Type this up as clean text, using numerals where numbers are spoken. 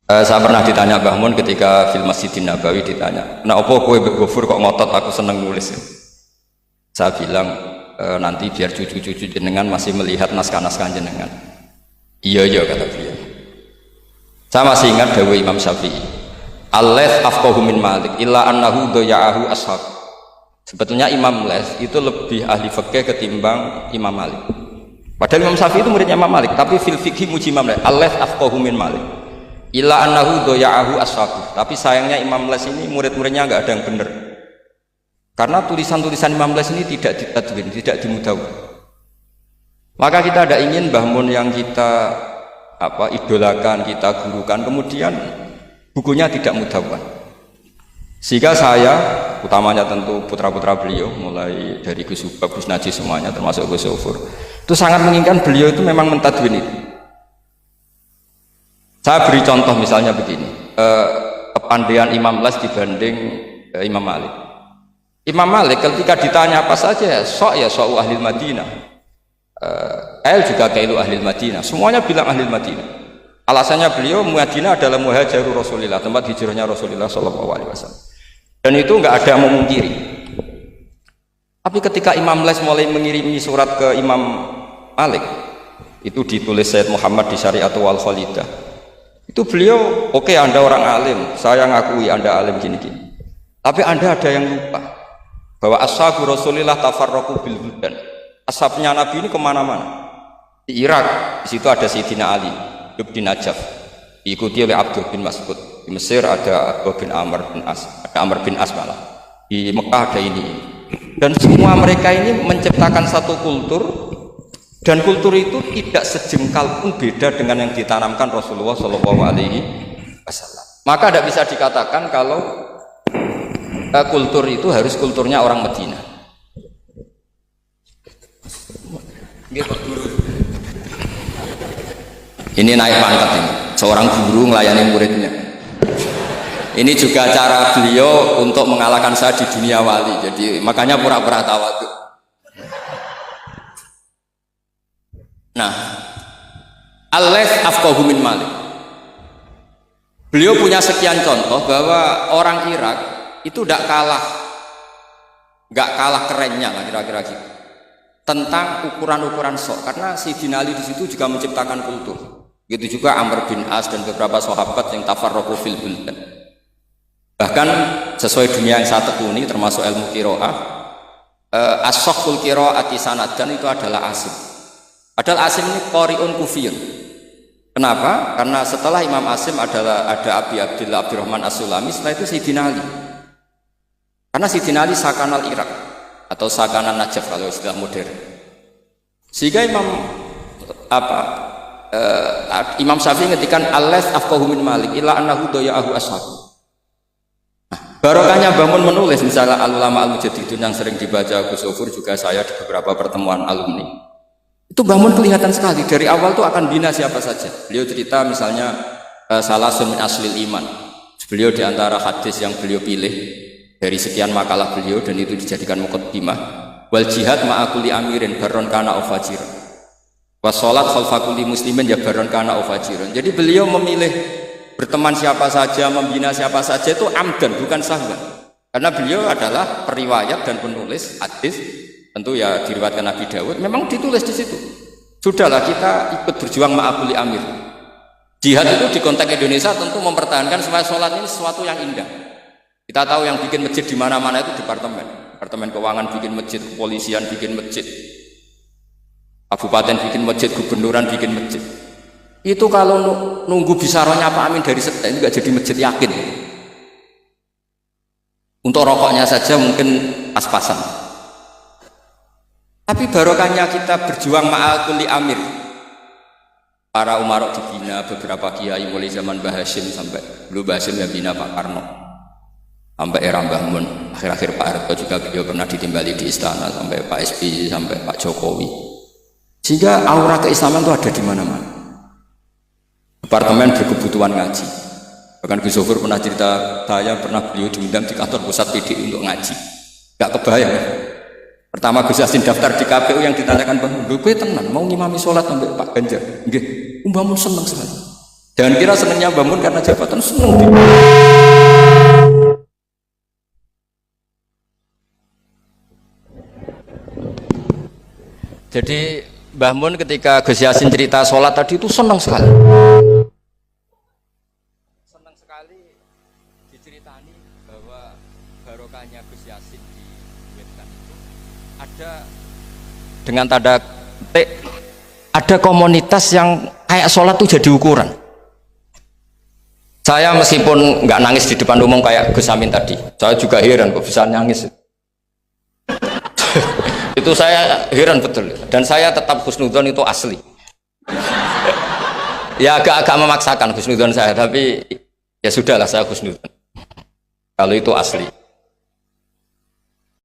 Saya pernah ditanya Mbah Mun ketika film Masjidin Nabawi ditanya, "Nah, apa kowe mbek Gofur kok ngotot aku seneng nulis?" Saya bilang, nanti biar cucu-cucu jenengan masih melihat naskah-naskah jenengan. Iya iya kata beliau. Saya masih ingat dawuh Imam Syafi'i, "Al-Laits afqahu min Malik illa annahu daya'ahu ashab." Sebetulnya Imam Laits itu lebih ahli fikih ketimbang Imam Malik. Padahal Imam Syafi'i itu muridnya Imam Malik, tapi fil fikih muji Imam Laits. Al-Laits afqahu min Malik illa annahu daya'ahu ashab. Tapi sayangnya Imam Laits ini murid-muridnya nggak ada yang benar. Karena tulisan-tulisan Imam Laits ini tidak ditadwin, tidak dimudawwan. Maka kita tidak ingin Mbah Mun yang kita idolakan, kita gurukan, kemudian bukunya tidak mudawwan. Sehingga saya, utamanya tentu putra-putra beliau, mulai dari Gus Subab, Gus Najih semuanya, termasuk Gus Sofur, itu sangat menginginkan beliau itu memang mentadwin itu. Saya beri contoh misalnya begini, kepandaian Imam Laits dibanding Imam Malik. Imam Malik ketika ditanya apa saja, ya sok ahli Madinah, juga kailu ahli Madinah, semuanya bilang ahli Madinah. Alasannya beliau Madinah adalah muhajirul Rasulillah, tempat hijrahnya Rasulullah SAW. Dan itu nggak ada yang memungkiri. Tapi ketika Imam Laits mulai mengirimi surat ke Imam Malik, itu ditulis Sayyid Muhammad di Syariatul Wal Khalidah. Itu beliau, oke, Anda orang alim, saya ngakui Anda alim gini-gini. Tapi Anda ada yang lupa bahwa ashabu Rasulillah tafarraqu bil buldan. Ashabnya Nabi ini kemana-mana. Di Irak, di situ ada Sayyidina Ali, hidup di Najaf, diikuti oleh Abdul bin Mas'ud. Di Mesir ada Abdul bin Amr bin As, ada Amr bin As malah. Di Mekah ada ini. Dan semua mereka ini menciptakan satu kultur, dan kultur itu tidak sejengkal pun beda dengan yang ditanamkan Rasulullah SAW. Maka tidak bisa dikatakan kalau kultur itu harus kulturnya orang Madinah. Ini naik pangkat ini, seorang guru melayani muridnya. Ini juga cara beliau untuk mengalahkan saya di dunia wali. Jadi makanya pura-pura tawadhu. Nah, Al-Laits afqahu min Malik. Beliau punya sekian contoh bahwa orang Irak itu tidak kalah kerennya lah kira-kira gitu tentang ukuran-ukuran sok, karena Sayyidina Ali di situ juga menciptakan kultur. Begitu juga Amr bin As dan beberapa sahabat yang tafarraqu fil buldan. Bahkan sesuai dunia yang saya tekuni termasuk ilmu qiraah, as-sakhul qiraati sanadan itu adalah Asim. Padahal Asim ini qari'un kufiyun. Kenapa? Karena setelah Imam Asim ada Abi Abdillah Abdurrahman As-Sulami, setelah itu Sayyidina Ali. Karena Sayyidina Ali sakanal Irak atau sakanan Najaf kalau istilah modern. Sehingga Imam Syafi'i ngetikan Al-Laits afqahu min Malik illa annahu daya'ahu ashabu. Barokahnya bangun menulis misalnya al-ulama al-mujaddidun yang sering dibaca Gus Sofur, juga saya di beberapa pertemuan alumni. Itu bangun kelihatan sekali dari awal tuh akan bina siapa saja. Beliau cerita misalnya salasun min aslil iman. Beliau di antara hadis yang beliau pilih dari sekian makalah beliau dan itu dijadikan muqaddimah, wal jihad ma'akuli amirin baron kana ufajiran, wassalat khalfakuli muslimin ya baron kana ufajiran. Jadi beliau memilih berteman siapa saja, membina siapa saja itu amdan, bukan sahwan. Karena beliau adalah periwayat dan penulis hadis, tentu ya diriwayatkan Nabi Dawud, memang ditulis di situ. Sudahlah kita ikut berjuang ma'akuli amir. Jihad itu di konteks Indonesia tentu mempertahankan supaya sholat ini sesuatu yang indah. Kita tahu yang bikin masjid di mana-mana itu departemen keuangan bikin masjid, kepolisian bikin masjid, kabupaten bikin masjid, gubernuran bikin masjid. Itu kalau nunggu bisarohnya Pak Amin dari sekte itu nggak jadi masjid, yakin. Untuk rokoknya saja mungkin pas-pasan. Tapi barokahnya kita berjuang ma'akuli amir. Para umarok dibina, beberapa kiai mulai zaman Mbah Hasyim sampai dulu Mbah Hasyim yang bina Pak Karno. Sampai era Mbah Mun, akhir-akhir Pak Harto juga beliau pernah ditimbali di istana, sampai Pak SBY, sampai Pak Jokowi. Sehingga aura keislaman itu ada di mana-mana. Departemen berkebutuhan ngaji. Bahkan Gus Sofur pernah cerita, saya pernah beliau diundang di kantor pusat PDI untuk ngaji. Gak kebayang. Pertama Gus Yassin daftar di KPU yang ditanyakan, Bang, gue tenan mau ngimami sholat sampai Pak Ganjar. Nggih, Mbah Mun seneng sekali. Jangan kira senangnya Mbah Mun karena jabatan, seneng. Jadi Mbah Mun ketika Gus Yasin cerita sholat tadi itu senang sekali. Senang sekali diceritani bahwa barokahnya Gus Yasin di Wetan itu ada dengan tanda petik, ada komunitas yang kayak sholat tuh jadi ukuran. Saya meskipun nggak nangis di depan umum kayak Gus Amin tadi, saya juga heran kok bisa nangis. Itu saya heran betul. Dan saya tetap husnudzon itu asli. Ya agak-agak memaksakan husnudzon saya, tapi ya sudahlah saya husnudzon. Kalau itu asli.